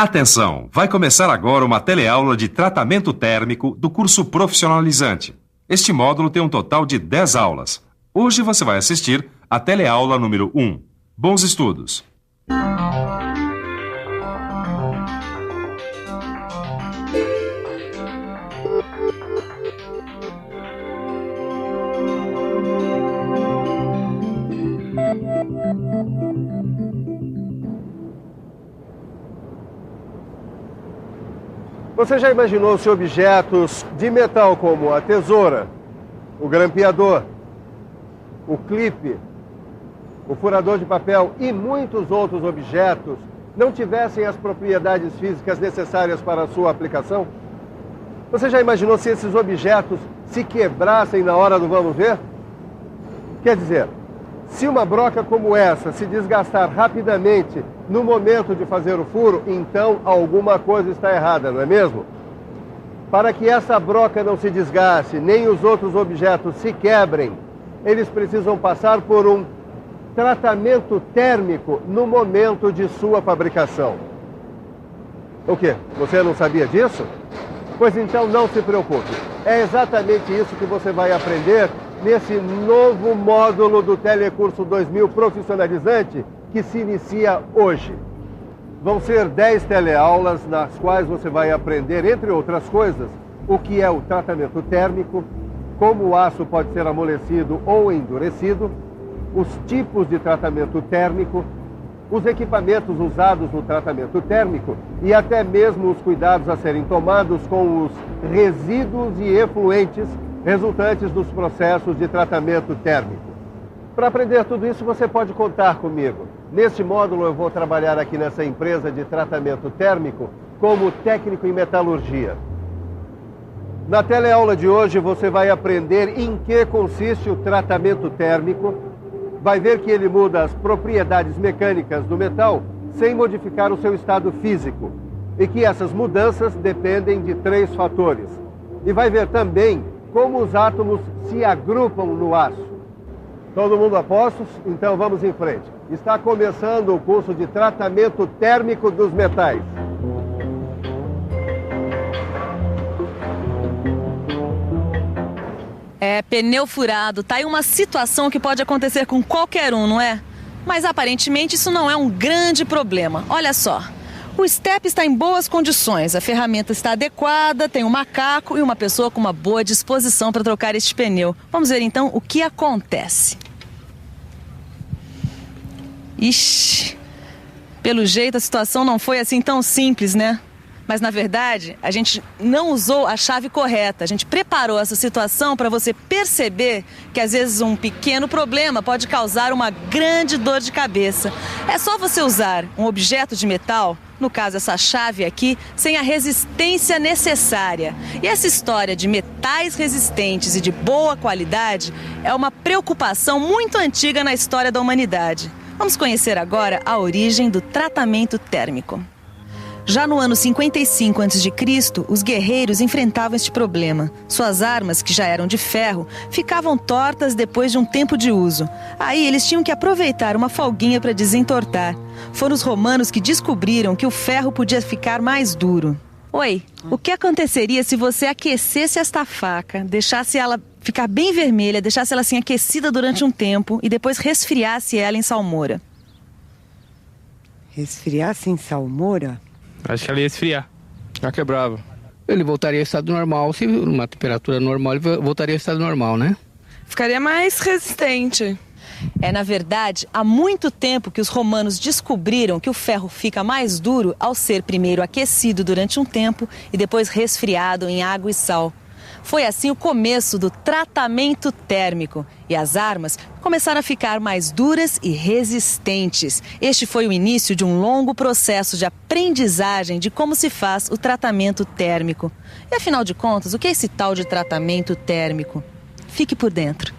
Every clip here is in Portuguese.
Atenção! Vai começar agora uma teleaula de tratamento térmico do curso profissionalizante. Este módulo tem um total de 10 aulas. Hoje você vai assistir a teleaula número 1. Bons estudos! Você já imaginou se objetos de metal como a tesoura, o grampeador, o clipe, o furador de papel e muitos outros objetos não tivessem as propriedades físicas necessárias para a sua aplicação? Você já imaginou se esses objetos se quebrassem na hora do vamos ver? Quer dizer, se uma broca como essa se desgastar rapidamente no momento de fazer o furo, então alguma coisa está errada, não é mesmo? Para que essa broca não se desgaste, nem os outros objetos se quebrem, eles precisam passar por um tratamento térmico no momento de sua fabricação. O quê? Você não sabia disso? Pois então não se preocupe. É exatamente isso que você vai aprender nesse novo módulo do Telecurso 2000 Profissionalizante que se inicia hoje. Vão ser 10 teleaulas nas quais você vai aprender, entre outras coisas, o que é o tratamento térmico, como o aço pode ser amolecido ou endurecido, os tipos de tratamento térmico, os equipamentos usados no tratamento térmico e até mesmo os cuidados a serem tomados com os resíduos e efluentes resultantes dos processos de tratamento térmico. Para aprender tudo isso, você pode contar comigo. Neste módulo, eu vou trabalhar aqui nessa empresa de tratamento térmico como técnico em metalurgia. Na teleaula de hoje, você vai aprender em que consiste o tratamento térmico, vai ver que ele muda as propriedades mecânicas do metal sem modificar o seu estado físico e que essas mudanças dependem de 3 fatores. E vai ver também como os átomos se agrupam no aço. Todo mundo a postos? Então vamos em frente. Está começando o curso de tratamento térmico dos metais. Pneu furado, tá aí uma situação que pode acontecer com qualquer um, não é? Mas aparentemente isso não é um grande problema. Olha só. O step está em boas condições, a ferramenta está adequada, tem um macaco e uma pessoa com uma boa disposição para trocar este pneu. Vamos ver então o que acontece. Ixi, pelo jeito a situação não foi assim tão simples, né? Mas na verdade a gente não usou a chave correta, a gente preparou essa situação para você perceber que às vezes um pequeno problema pode causar uma grande dor de cabeça. É só você usar um objeto de metal, no caso essa chave aqui, sem a resistência necessária. E essa história de metais resistentes e de boa qualidade é uma preocupação muito antiga na história da humanidade. Vamos conhecer agora a origem do tratamento térmico. Já no ano 55 a.C., os guerreiros enfrentavam este problema. Suas armas, que já eram de ferro, ficavam tortas depois de um tempo de uso. Aí eles tinham que aproveitar uma folguinha para desentortar. Foram os romanos que descobriram que o ferro podia ficar mais duro. Oi, o que aconteceria se você aquecesse esta faca, deixasse ela ficar bem vermelha, deixasse ela assim aquecida durante um tempo e depois resfriasse ela em salmoura? Resfriasse em salmoura? Acho que ela ia esfriar. Já quebrava. Ele voltaria ao estado normal, se uma temperatura normal, ele voltaria ao estado normal, né? Ficaria mais resistente. Na verdade, há muito tempo que os romanos descobriram que o ferro fica mais duro ao ser primeiro aquecido durante um tempo e depois resfriado em água e sal. Foi assim o começo do tratamento térmico e as armas começaram a ficar mais duras e resistentes. Este foi o início de um longo processo de aprendizagem de como se faz o tratamento térmico. E afinal de contas, o que é esse tal de tratamento térmico? Fique por dentro.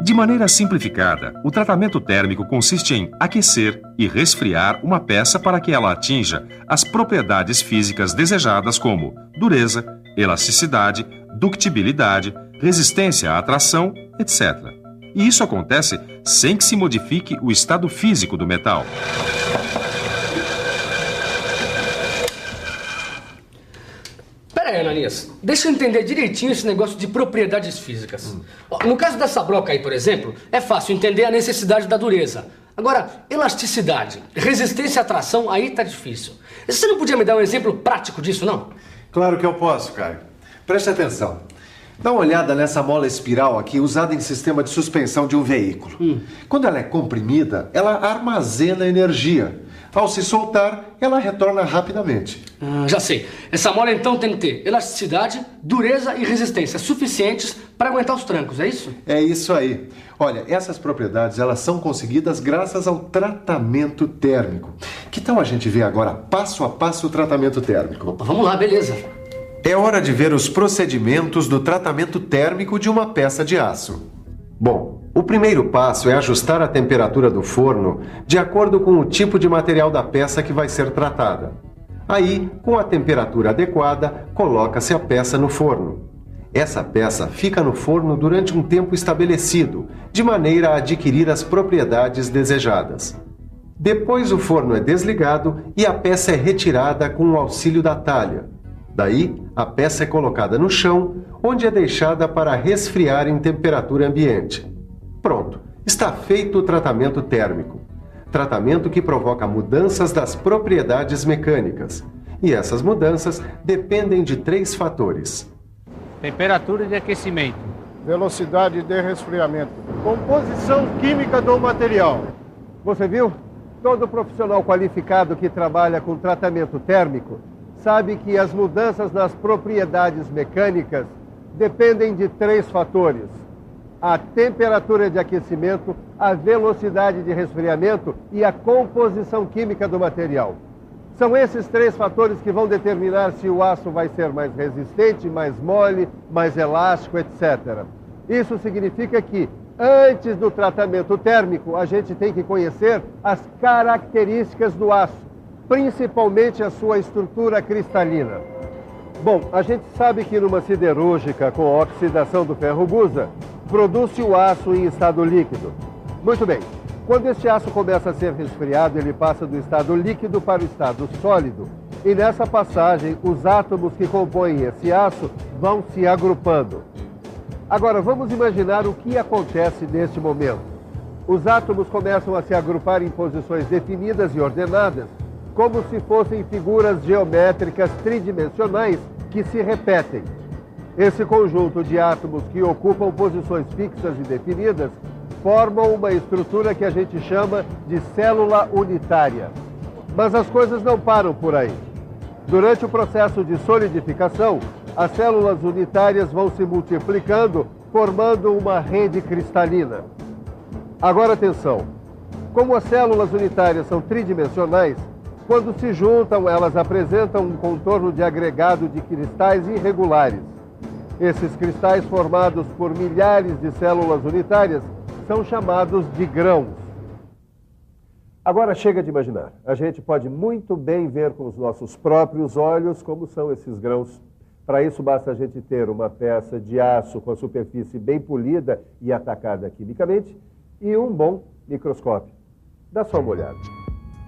De maneira simplificada, o tratamento térmico consiste em aquecer e resfriar uma peça para que ela atinja as propriedades físicas desejadas como dureza, elasticidade, ductibilidade, resistência à tração, etc. E isso acontece sem que se modifique o estado físico do metal. Pera aí, Ananias. Deixa eu entender direitinho esse negócio de propriedades físicas. Ó, no caso dessa broca aí, por exemplo, é fácil entender a necessidade da dureza. Agora, elasticidade, resistência à tração, aí tá difícil. Você não podia me dar um exemplo prático disso, não? Claro que eu posso, Caio. Preste atenção. Dá uma olhada nessa mola espiral aqui, usada em sistema de suspensão de um veículo. Quando ela é comprimida, ela armazena energia. Ao se soltar, ela retorna rapidamente. Já sei. Essa mola então tem que ter elasticidade, dureza e resistência suficientes para aguentar os trancos, é isso? É isso aí. Olha, essas propriedades elas são conseguidas graças ao tratamento térmico. Que tal a gente ver agora passo a passo o tratamento térmico? Opa, vamos lá, beleza. É hora de ver os procedimentos do tratamento térmico de uma peça de aço. Bom, o primeiro passo é ajustar a temperatura do forno de acordo com o tipo de material da peça que vai ser tratada. Aí, com a temperatura adequada, coloca-se a peça no forno. Essa peça fica no forno durante um tempo estabelecido, de maneira a adquirir as propriedades desejadas. Depois o forno é desligado e a peça é retirada com o auxílio da talha. Daí, a peça é colocada no chão, onde é deixada para resfriar em temperatura ambiente. Pronto, está feito o tratamento térmico. Tratamento que provoca mudanças das propriedades mecânicas. E essas mudanças dependem de 3 fatores. Temperatura de aquecimento. Velocidade de resfriamento. Composição química do material. Você viu? Todo profissional qualificado que trabalha com tratamento térmico sabe que as mudanças nas propriedades mecânicas dependem de 3 fatores: a temperatura de aquecimento, a velocidade de resfriamento e a composição química do material. São esses 3 fatores que vão determinar se o aço vai ser mais resistente, mais mole, mais elástico, etc. Isso significa que, antes do tratamento térmico, a gente tem que conhecer as características do aço, principalmente a sua estrutura cristalina. Bom, a gente sabe que numa siderúrgica com a oxidação do ferro gusa, produz-se o aço em estado líquido. Muito bem, quando este aço começa a ser resfriado, ele passa do estado líquido para o estado sólido. E nessa passagem, os átomos que compõem esse aço vão se agrupando. Agora, vamos imaginar o que acontece neste momento. Os átomos começam a se agrupar em posições definidas e ordenadas, como se fossem figuras geométricas tridimensionais que se repetem. Esse conjunto de átomos que ocupam posições fixas e definidas formam uma estrutura que a gente chama de célula unitária. Mas as coisas não param por aí. Durante o processo de solidificação, as células unitárias vão se multiplicando, formando uma rede cristalina. Agora atenção, como as células unitárias são tridimensionais, quando se juntam, elas apresentam um contorno de agregado de cristais irregulares. Esses cristais, formados por milhares de células unitárias, são chamados de grãos. Agora chega de imaginar. A gente pode muito bem ver com os nossos próprios olhos como são esses grãos. Para isso basta a gente ter uma peça de aço com a superfície bem polida e atacada quimicamente e um bom microscópio. Dá só uma olhada.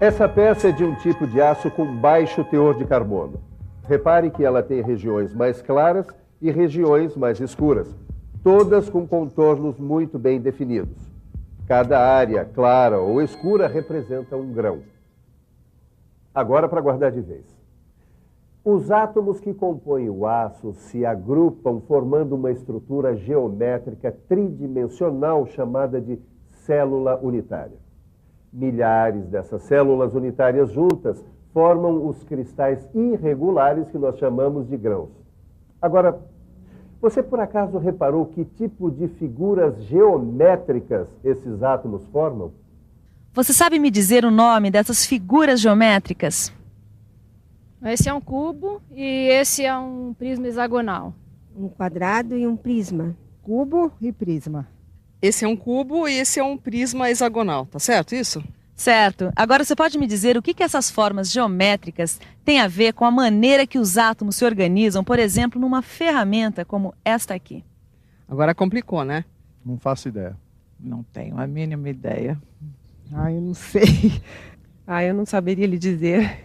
Essa peça é de um tipo de aço com baixo teor de carbono. Repare que ela tem regiões mais claras e regiões mais escuras, todas com contornos muito bem definidos. Cada área clara ou escura representa um grão. Agora, para guardar de vez. Os átomos que compõem o aço se agrupam formando uma estrutura geométrica tridimensional chamada de célula unitária. Milhares dessas células unitárias juntas formam os cristais irregulares que nós chamamos de grãos. Agora, você por acaso reparou que tipo de figuras geométricas esses átomos formam? Você sabe me dizer o nome dessas figuras geométricas? Esse é um cubo e esse é um prisma hexagonal. Um quadrado e um prisma. Cubo e prisma. Esse é um cubo e esse é um prisma hexagonal, tá certo isso? Certo. Agora você pode me dizer o que essas formas geométricas têm a ver com a maneira que os átomos se organizam, por exemplo, numa ferramenta como esta aqui? Agora complicou, né? Não faço ideia. Não tenho a mínima ideia. Eu não sei. Eu não saberia lhe dizer.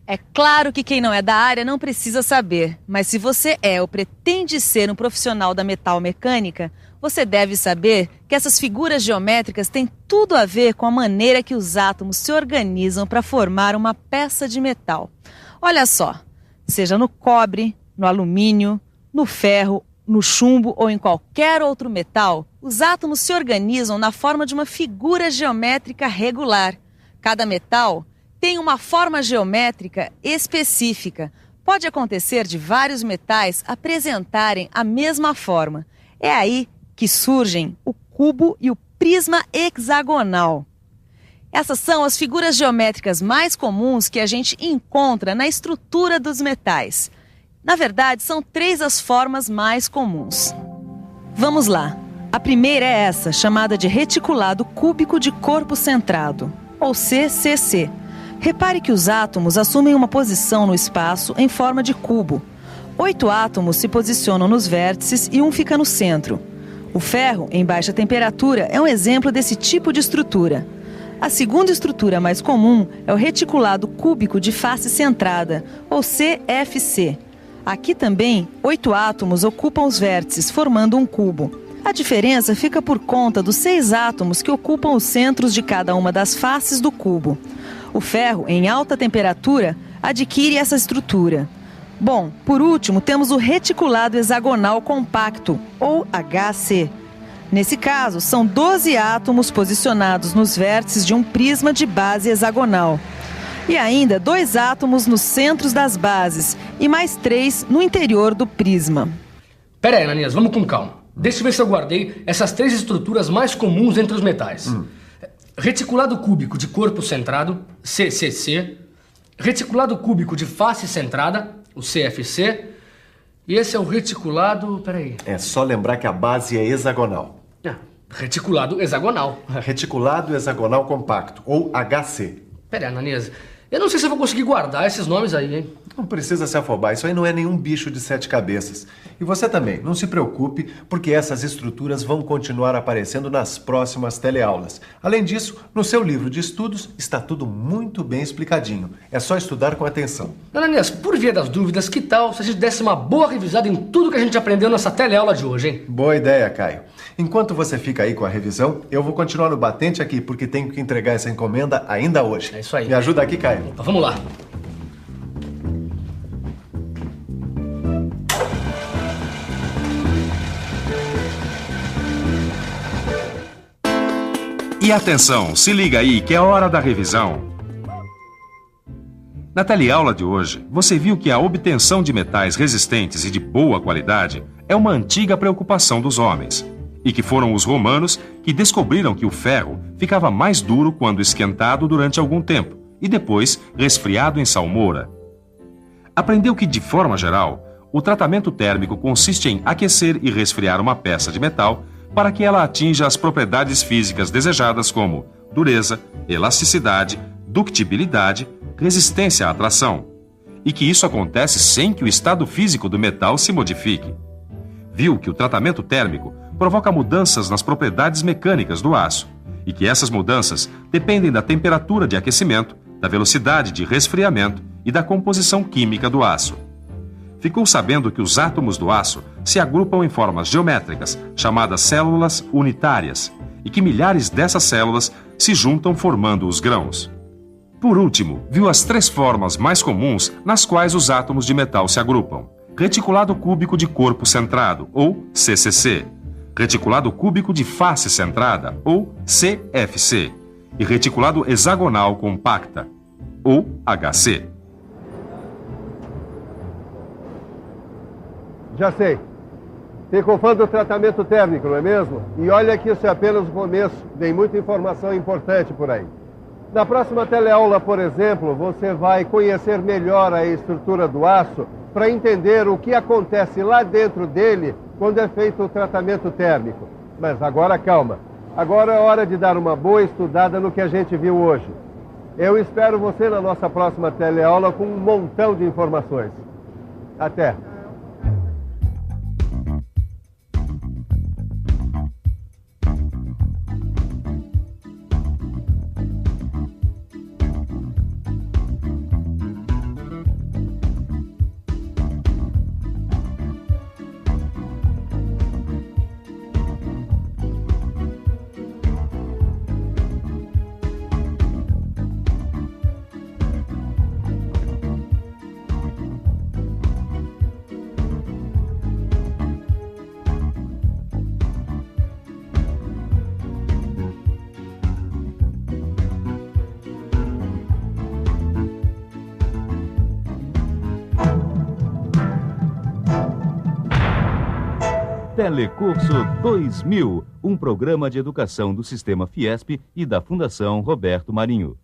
É claro que quem não é da área não precisa saber, mas se você é ou pretende ser um profissional da metalmecânica, você deve saber que essas figuras geométricas têm tudo a ver com a maneira que os átomos se organizam para formar uma peça de metal. Olha só, seja no cobre, no alumínio, no ferro, no chumbo ou em qualquer outro metal, os átomos se organizam na forma de uma figura geométrica regular. Cada metal tem uma forma geométrica específica. Pode acontecer de vários metais apresentarem a mesma forma. É aí que surgem o cubo e o prisma hexagonal. Essas são as figuras geométricas mais comuns que a gente encontra na estrutura dos metais. Na verdade, são 3 as formas mais comuns. Vamos lá. A primeira é essa, chamada de reticulado cúbico de corpo centrado, ou CCC. Repare que os átomos assumem uma posição no espaço em forma de cubo. 8 átomos se posicionam nos vértices e um fica no centro. O ferro, em baixa temperatura, é um exemplo desse tipo de estrutura. A segunda estrutura mais comum é o reticulado cúbico de face centrada, ou CFC. Aqui também, 8 átomos ocupam os vértices, formando um cubo. A diferença fica por conta dos 6 átomos que ocupam os centros de cada uma das faces do cubo. O ferro, em alta temperatura, adquire essa estrutura. Bom, por último, temos o reticulado hexagonal compacto, ou HC. Nesse caso, são 12 átomos posicionados nos vértices de um prisma de base hexagonal. E ainda 2 átomos nos centros das bases e mais 3 no interior do prisma. Pera aí, Ananias, vamos com calma. Deixa eu ver se eu guardei essas 3 estruturas mais comuns entre os metais. Reticulado cúbico de corpo centrado, CCC. Reticulado cúbico de face centrada, o CFC. E esse é o reticulado... Peraí. É só lembrar que a base é hexagonal. Reticulado hexagonal. Reticulado hexagonal compacto, ou HC. Peraí, Ananias, eu não sei se eu vou conseguir guardar esses nomes aí, hein? Não precisa se afobar, isso aí não é nenhum bicho de 7 cabeças. E você também, não se preocupe, porque essas estruturas vão continuar aparecendo nas próximas teleaulas. Além disso, no seu livro de estudos está tudo muito bem explicadinho. É só estudar com atenção. Ananias, por via das dúvidas, que tal se a gente desse uma boa revisada em tudo que a gente aprendeu nessa teleaula de hoje, hein? Boa ideia, Caio. Enquanto você fica aí com a revisão, eu vou continuar no batente aqui, porque tenho que entregar essa encomenda ainda hoje. É isso aí. Me ajuda aqui, Caio. Então vamos lá. E atenção, se liga aí que é hora da revisão. Na teleaula de hoje, você viu que a obtenção de metais resistentes e de boa qualidade é uma antiga preocupação dos homens, e que foram os romanos que descobriram que o ferro ficava mais duro quando esquentado durante algum tempo e depois resfriado em salmoura. Aprendeu que, de forma geral, o tratamento térmico consiste em aquecer e resfriar uma peça de metal para que ela atinja as propriedades físicas desejadas como dureza, elasticidade, ductibilidade, resistência à atração, e que isso acontece sem que o estado físico do metal se modifique. Viu que o tratamento térmico provoca mudanças nas propriedades mecânicas do aço, e que essas mudanças dependem da temperatura de aquecimento, da velocidade de resfriamento e da composição química do aço. Ficou sabendo que os átomos do aço se agrupam em formas geométricas, chamadas células unitárias, e que milhares dessas células se juntam formando os grãos. Por último, viu as 3 formas mais comuns nas quais os átomos de metal se agrupam: reticulado cúbico de corpo centrado, ou CCC, reticulado cúbico de face centrada, ou CFC, e reticulado hexagonal compacta, ou HC. Já sei. Ficou fã do tratamento térmico, não é mesmo? E olha que isso é apenas o começo. Tem muita informação importante por aí. Na próxima teleaula, por exemplo, você vai conhecer melhor a estrutura do aço para entender o que acontece lá dentro dele quando é feito o tratamento térmico. Mas agora calma. Agora é hora de dar uma boa estudada no que a gente viu hoje. Eu espero você na nossa próxima teleaula com um montão de informações. Até! Telecurso 2000, um programa de educação do Sistema Fiesp e da Fundação Roberto Marinho.